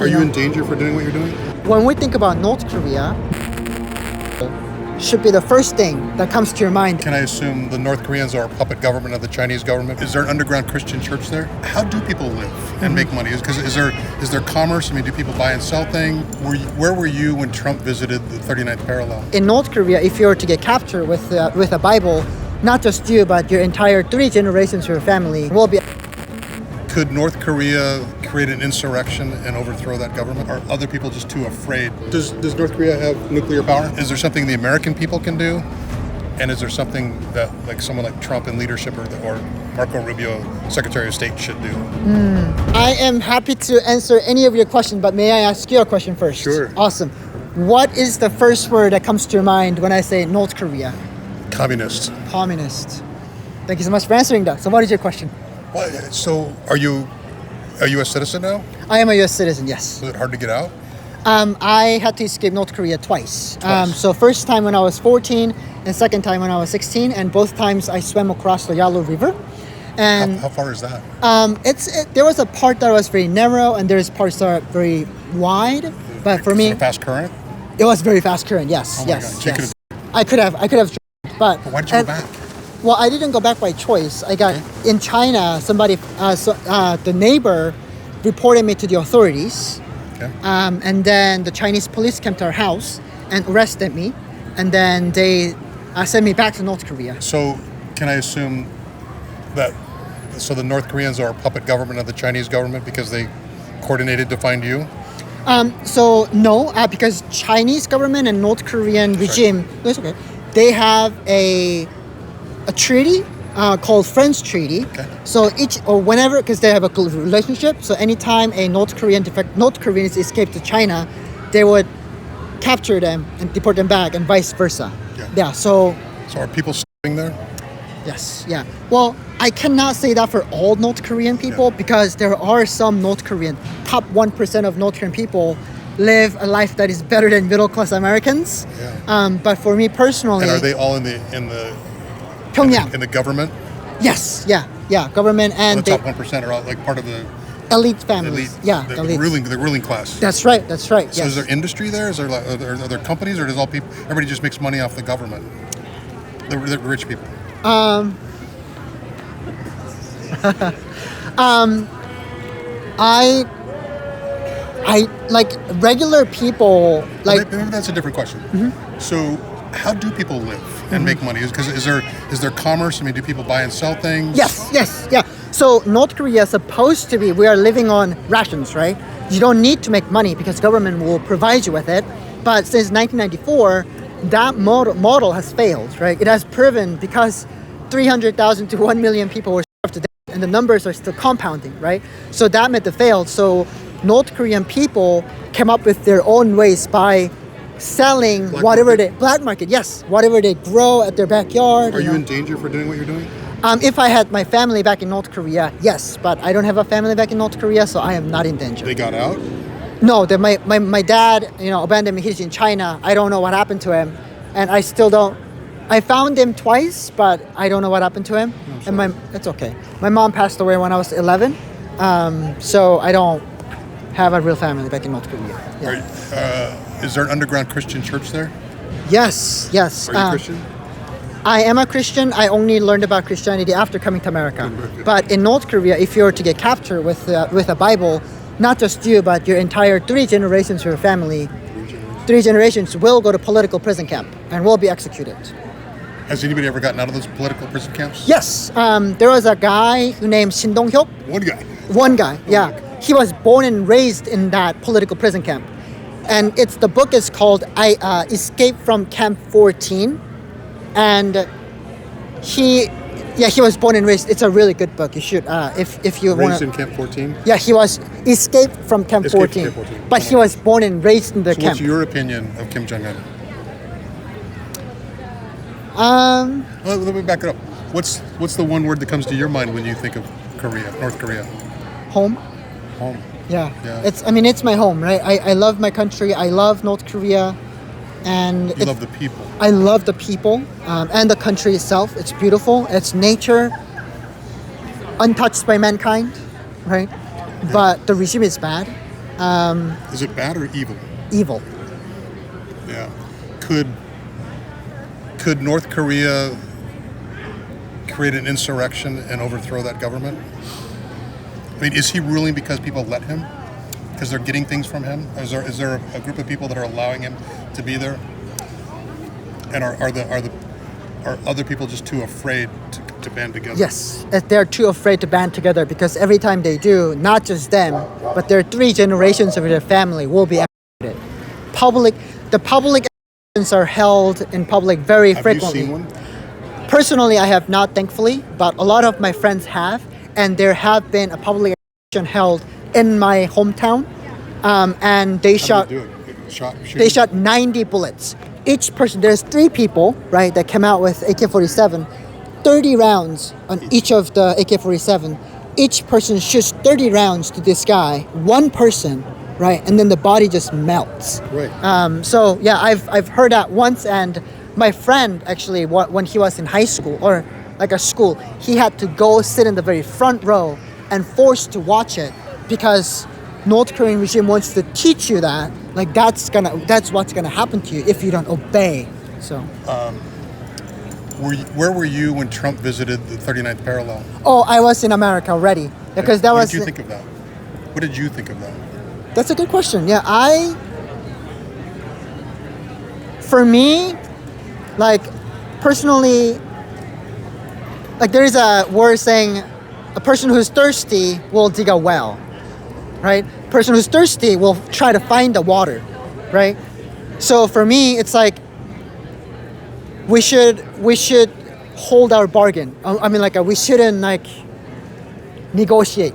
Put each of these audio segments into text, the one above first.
Are you in danger for doing what you're doing? When we think about North Korea, should be the first thing that comes to your mind. Can I assume the North Koreans are a puppet government of the Chinese government? Is there an underground Christian church there? How do people live and make money? Because is there commerce? I mean, do people buy and sell things? Where were you when Trump visited the 39th parallel? In North Korea, if you were to get captured with a Bible, not just you, but your entire 3 generations of your family will be. Could North Korea create an insurrection and overthrow that government? Are other people just too afraid? Does North Korea have nuclear power? Is there something the American people can do? And is there something that like someone like Trump in leadership or Marco Rubio, Secretary of State, should do? I am happy to answer any of your questions, but may I ask you a question first? Sure. Awesome. What is the first word that comes to your mind when I say North Korea? Communist. Communist. Thank you so much for answering that. So what is your question? Well, so are you a U.S. citizen now? I am a U.S. citizen, yes. Was it hard to get out? I had to escape North Korea twice. So first time when I was 14 and second time when I was 16, and both times I swam across the Yalu River. And How far is that? there was a part that was very narrow and there's parts that are very wide. But for Is me, it a fast current? it was very fast current. Yes, Oh my yes, God. So you yes. I could have drowned, but Why did you go back? Well, I didn't go back by choice. I got in China. Somebody, the neighbor, reported me to the authorities, Okay. and then the Chinese police came to our house and arrested me, and then they sent me back to North Korea. So can I assume that the North Koreans are a puppet government of the Chinese government because they coordinated to find you? So no, because Chinese government and North Korean regime, that's okay. They have a treaty called Friends Treaty. Okay. So whenever, because they have a good relationship, so anytime a North Koreans escape to China, they would capture them and deport them back, and vice versa. Yeah. So So are people staying there? yes, yeah. Well, I cannot say that for all North Korean people because there are some top 1% of North Korean people live a life that is better than middle class Americans. Yeah. But for me personally, And are they all in the Pyongyang. in the government? Yes, yeah, government and The the top 1% are all like part of the elite families. elite, Yeah, the elite. ruling class. That's right. So Yes. is there industry there? Is there like, are there companies, or does everybody just makes money off the government? The rich people. I like regular people. Like Maybe that's a different question. So how do people live and make money? Because is there commerce? I mean, do people buy and sell things? yes, yeah. So North Korea is supposed to be. We are living on rations, right? You don't need to make money because government will provide you with it. But since 1994, that model has failed, right? It has proven because 300,000 to 1 million people were starved to death, and the numbers are still compounding, right? So that method failed. So North Korean people came up with their own ways by selling black market, yes, whatever they grow at their backyard. Are you know. in danger for doing what you're doing? If I had my family back in North Korea, yes, but I don't have a family back in North Korea, so I am not in danger. They got out? No, my dad, abandoned me. He's in China. I don't know what happened to him, and I still don't. I found him twice, but I don't know what happened to him. And it's okay. My mom passed away when I was 11, so I don't have a real family back in North Korea. Yeah. Is there an underground Christian church there? Yes. Are you Christian? I am a Christian. I only learned about Christianity after coming to America. But in North Korea, if you were to get captured with a Bible, not just you, but your entire 3 generations of your family, 3 generations will go to political prison camp and will be executed. Has anybody ever gotten out of those political prison camps? Yes. There was a guy named Shin Dong-hyuk. One guy. Yeah. He was born and raised in that political prison camp. And the book is called Escape from Camp 14. And he was born and raised. It's a really good book. You should, if you want. Raised in Camp 14? Yeah, he was escaped from Camp 14. But he was born and raised in the camp. What's your opinion of Kim Jong-un? Let me back it up. What's the one word that comes to your mind when you think of North Korea? Home. Yeah. It's my home, right? I love my country. I love North Korea. And you love the people. I love the people and the country itself. It's beautiful. It's nature, untouched by mankind, right? But the regime is bad. Is it bad or evil? Evil. Yeah. Could North Korea create an insurrection and overthrow that government? I mean, is he ruling because people let him? Because they're getting things from him? Is there a group of people that are allowing him to be there? And are other people just too afraid to band together? Yes, they're too afraid to band together because every time they do, not just them, but their 3 generations of their family will be executed. The public executions are held in public very frequently. Have you seen one? Personally, I have not, thankfully, but a lot of my friends have, and there have been a public execution held in my hometown, and they How shot. did they do it? They shot 90 bullets. Each person, there's 3 people, right, that came out with AK-47, 30 rounds on each of the AK-47. Each person shoots 30 rounds to this guy, one person, right, and then the body just melts. Right. So yeah, I've heard that once, and my friend actually, when he was in high school or like a school, he had to go sit in the very front row and forced to watch it because North Korean regime wants to teach you that like that's what's gonna happen to you if you don't obey. So Where were you when Trump visited the 39th parallel? oh, I was in America already because that What was. did you think of that? What did you think of that? That's a good question. Yeah, for me, like personally, like there is a word saying, a person who's thirsty will dig a well, right? Person who's thirsty will try to find the water, right? So for me, it's like we should hold our bargain. I mean, like we shouldn't like negotiate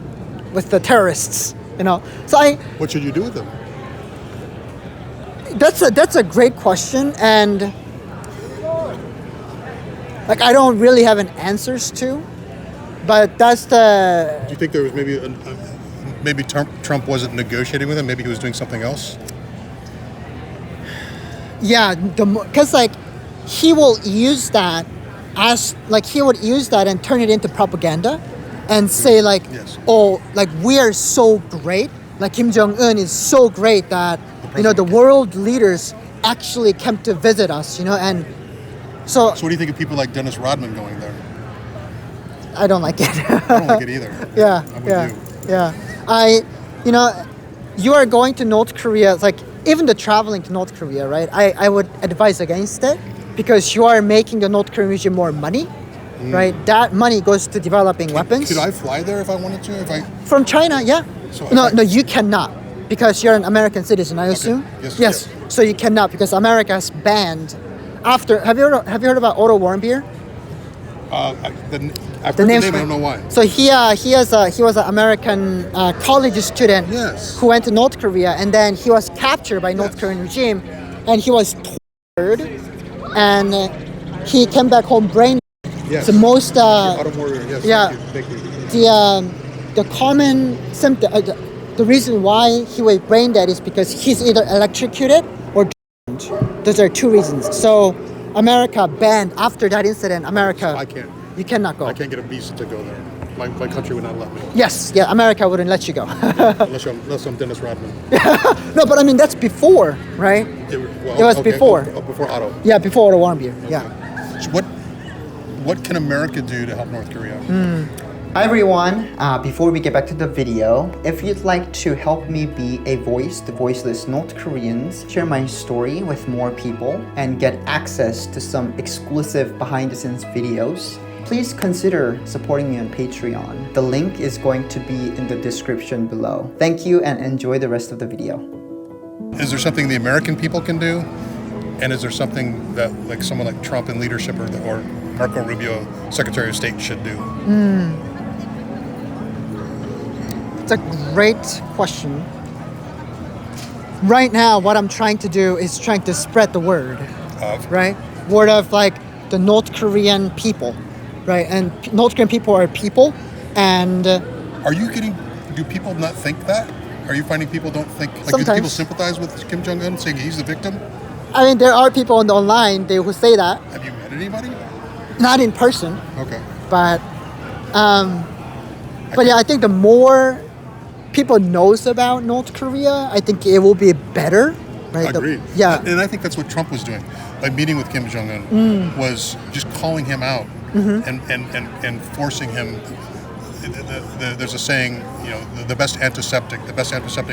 with the terrorists, you know. So What should you do with them? that's a great question, and like I don't really have an answers to, but that's the. Do you think there was maybe Trump wasn't negotiating with him? Maybe he was doing something else? Yeah, because like he will use that and turn it into propaganda and say like, Yes. oh, like we are so great, like Kim Jong-un is so great that the world leaders actually came to visit us, and so So what do you think of people like Dennis Rodman going there? I don't like it. I don't like it either. Yeah, I'm with yeah, you. yeah. You are going to North Korea. It's like even the traveling to North Korea, right? I would advise against it because you are making the North Korean region more money, right? That money goes to developing weapons. Could I fly there if I wanted to? From China, yeah. So No, you cannot because you're an American citizen, I assume. Yes. So you cannot because America has banned. After have you heard about Otto Warmbier? I've heard the name, I don't know why. So he was an American college student Yes. who went to North Korea, and then he was captured by North Korean regime, and he was tortured, and he came back home brain. Yes. The most Autumn Warrior, yes. yeah. Thank you. the common symptom, the reason why he was brain dead is because he's either electrocuted or drowned. Those are 2 reasons. So America banned after that incident. America, I can't. you cannot go. I can't get a visa to go there. My country would not let me. Yes, yeah, America wouldn't let you go. unless I'm Dennis Rodman. No, but I mean that's before, right? It was before. Before Otto. Yeah, before Otto Warmbier. Yeah. So what can America do to help North Korea? Hi everyone, before we get back to the video, if you'd like to help me be a voice to voiceless North Koreans, share my story with more people, and get access to some exclusive behind the scenes videos, please consider supporting me on Patreon. The link is going to be in the description below. Thank you and enjoy the rest of the video. Is there something the American people can do? And is there something that like someone like Trump in leadership or Marco Rubio, Secretary of State, should do? It's a great question. Right now, what I'm trying to do is trying to spread the word, right? Word of like the North Korean people, right? And North Korean people are people, and Do people not think that? Are you finding people don't think? Like, do Sometimes. people sympathize with Kim Jong-un, saying he's the victim? I mean, there are people on the online who say that, Have you met anybody? not in person, Okay. but yeah, I think the more people knows about North Korea, I think it will be better. Right? Agreed. Yeah. And I think that's what Trump was doing. By meeting with Kim Jong-un was just calling him out and forcing him. There's a saying, the best antiseptic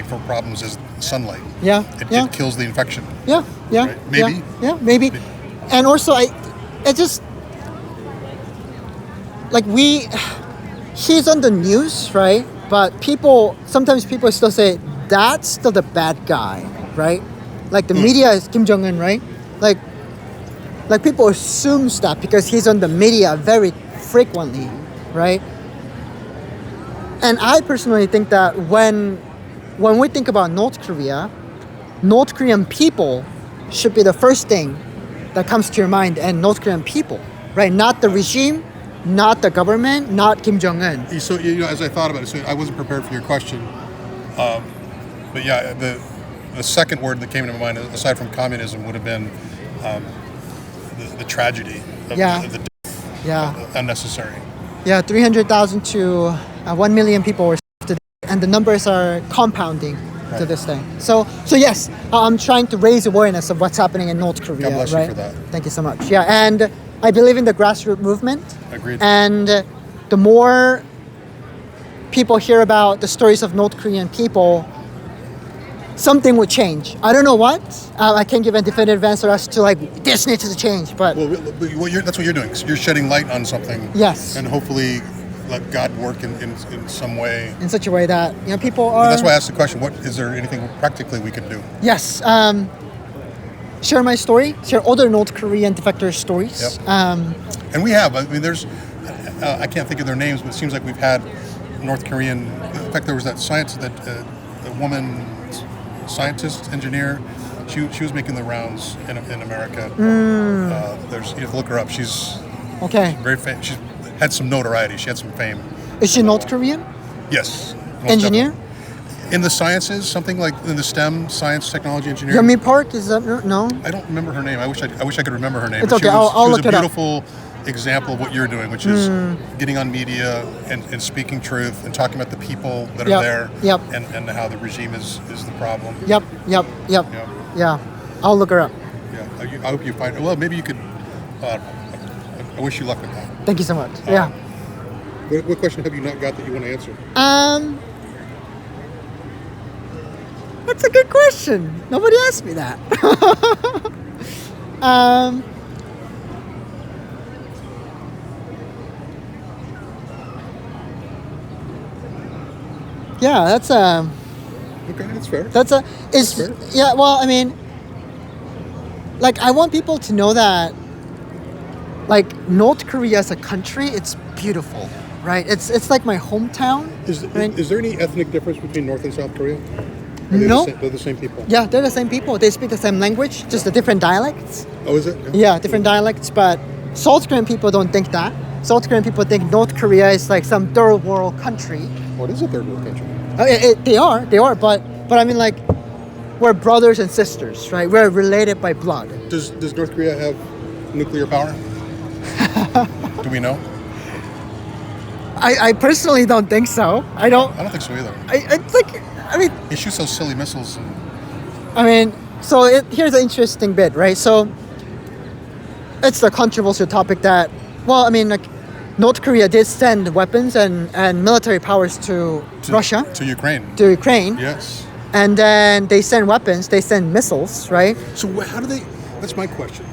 for problems is sunlight. Yeah. It kills the infection. Yeah. Right? Maybe. Yeah. Maybe. And also, it just like he's on the news, right? But sometimes people still say that's still the bad guy, right? Like the media is Kim Jong-un, right? Like people assume that because he's on the media very frequently, right? And I personally think that when we think about North Korea, North Korean people should be the first thing that comes to your mind, and North Korean people, right? Not the regime, not the government, not Kim Jong-un. So, as I thought about it, so I wasn't prepared for your question. But yeah, the second word that came to my mind, aside from communism, would have been the tragedy of the death, unnecessary. Yeah, 300,000 to 1 million people were today, and the numbers are compounding to this day. So yes, I'm trying to raise awareness of what's happening in North Korea. God bless right? you for that. Thank you so much. Yeah, and I believe in the grassroots movement. Agreed. And the more people hear about the stories of North Korean people, something would change. I don't know what. I can't give a definitive answer as to like this needs to change, but Well, that's what you're doing. So you're shedding light on something. Yes. And hopefully let God work in some way. in such a way that people are. But that's why I asked the question. Is there anything practically we could do? Yes. Share my story. Share other North Korean defector stories. Yep. And we have. I mean, there's. I can't think of their names, but it seems like we've had North Korean. In fact, there was that a woman scientist engineer. She was making the rounds in America. You have to look her up. She's Okay. very famous. She's had some notoriety. She had some fame. Is she North Korean? Yes. most Engineer? definitely. In the sciences, something like in the STEM, science, technology, engineering. Yummy Park? Is that no? I don't remember her name. I wish I could remember her name. It's But okay, I'll look she it was up. a beautiful example of what you're doing, which is getting on media and speaking truth and talking about the people that Yep, are there yep. and how the regime is the problem. Yep. Yeah. I'll look her up. Yeah. I hope you find. Well, maybe you could. I wish you luck with that. Thank you so much. Yeah. What question have you not got that you want to answer? That's a good question. Nobody asked me that. Yeah, that's Okay, that's fair. fair. Yeah, well, I mean, like I want people to know that like North Korea as a country, it's beautiful, right? It's like my hometown. right? Is there any ethnic difference between North and South Korea? Are they No. They're the same people. Yeah, they're the same people. They speak the same language, just the different dialects. Oh, is it? Yeah, different dialects, but South Korean people don't think that. South Korean people think North Korea is like some third world country. What is a third world country? They are, but I mean like we're brothers and sisters, right? We're related by blood. Does North Korea have nuclear power? Do we know? I personally don't think so. I don't think so either. it's like I mean He shoots those silly missiles. so here's an interesting bit, right? So it's the controversial topic that, well, I mean, like North Korea did send weapons and military powers to Russia, To Ukraine. to Ukraine, Yes. and then they send weapons, they send missiles, right? So how do they? That's my question.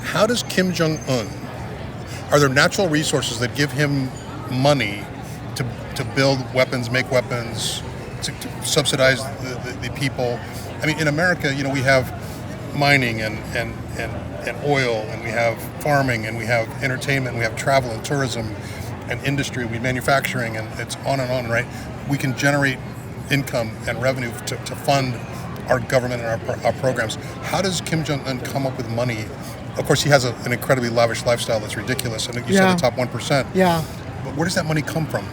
How does Kim Jong Un? Are there natural resources that give him money to build weapons, make weapons, to subsidize the people? I mean, in America, we have mining and oil, and we have farming, and we have entertainment, and we have travel and tourism, and industry, we manufacturing, and it's on and on, right? We can generate income and revenue to fund our government and our programs. How does Kim Jong Un come up with money? Of course, he has an incredibly lavish lifestyle that's ridiculous, and you said the top 1%. Yeah. But where does that money come from?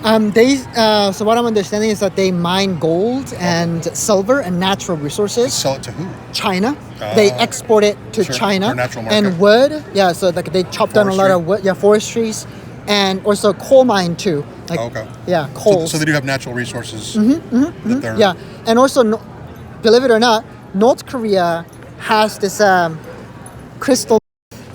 So what I'm understanding is that they mine gold and silver and natural resources. Sell it to who? China. They export it to Sure, China. their natural market. And wood. Yeah, so like they chop down a lot of wood. Yeah, forestries, and also coal mine too. Like, Oh, okay. Yeah, So, coals. so they do have natural resources. That they're, Yeah, and also, believe it or not, North Korea has this crystal.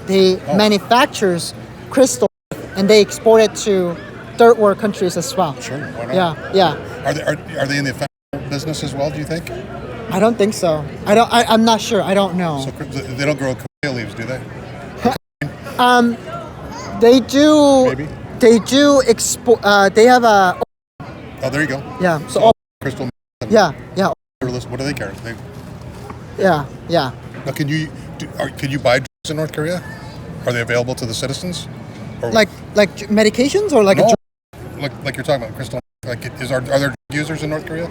They manufactures crystal, and they export it to third world countries as well. Sure. Why not? Yeah. Are they in the offensive business as well? Do you think? I don't think so. I'm not sure. I don't know. So they don't grow camellia leaves, do they? They do. Maybe. They do export. They have a. Oh, there you go. Yeah. So. So crystal. Yeah. What do they care? Yeah. Now, can you buy drugs in North Korea? Are they available to the citizens? Or Like medications or like no, a. like you're talking about crystal. Like, are there drug users in North Korea?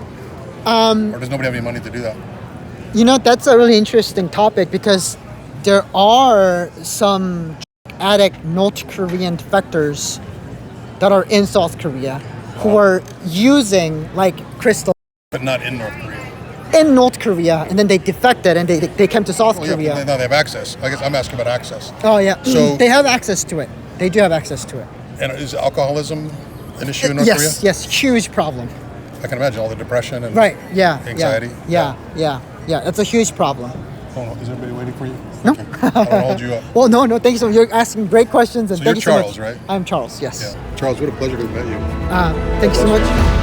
Or does nobody have any money to do that? You know, that's a really interesting topic because there are some addict North Korean defectors that are in South Korea who are using like crystal But not in North Korea. in North Korea, and then they defected and they came to South Well, yeah, Korea. but now they have access. I guess I'm asking about access. Oh yeah, So- they have access to it. They do have access to it. And is alcoholism an issue in North Yes, Korea? yes, huge problem. I can imagine all the depression and Right? Yeah. anxiety. Yeah. It's a huge problem. Oh, no. Is everybody waiting for you? No. Okay. I don't wanna hold you up. Well, no, thank you so much. You're asking great questions, and So thank you're you so Charles, much. right? I'm Charles. Yes. Yeah. Charles, what a pleasure to have met you. Thank you so much.